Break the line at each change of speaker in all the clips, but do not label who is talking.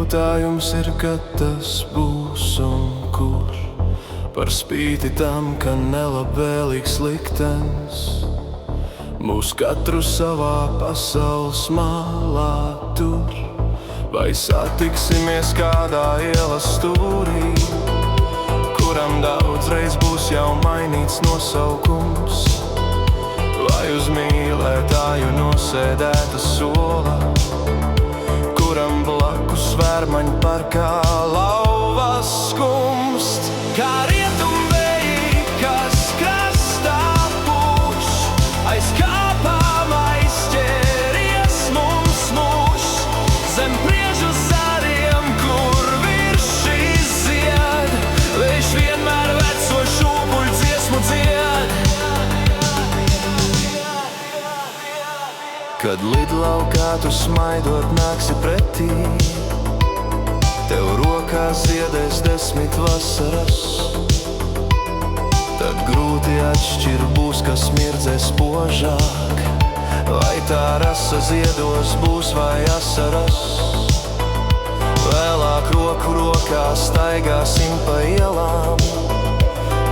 Jautājums ir, kad tas būs un kur. Par spīti tam, ka nelabvēlīgs liktenis mūs katru savā pasaules malā tur. Vai satiksimies kādā ielas stūrī, kuram daudzreiz būs jau mainīts nosaukums, vai uz mīlētāju nosēdēta sola, kuram blakus vērmaņu parkā lauvas skumst. Kā rietumvēji, kas krastā pūš, aiz kāpām aizķēries mums mūžs, zem priežu zariem, kur virši zied, vējš vienmēr veco šūpuļu dziesmu dzied. Kad lidlaukā tu smaidot nāksi pretī, tev rokās ziedēs 10 vasaras, tad grūti atšķir būs, kas mirdzēs spožāk, vai tā rasa ziedos būs vai asaras. Vēlāk roku rokā staigāsim pa ielām,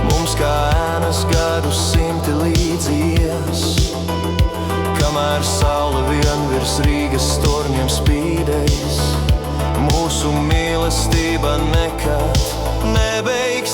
mums kā ēnas gadu simti līdzi ies, kamēr saule vien virs Rīgas torņiem spīdēs. Mūsu mīlestība nekad nebeigs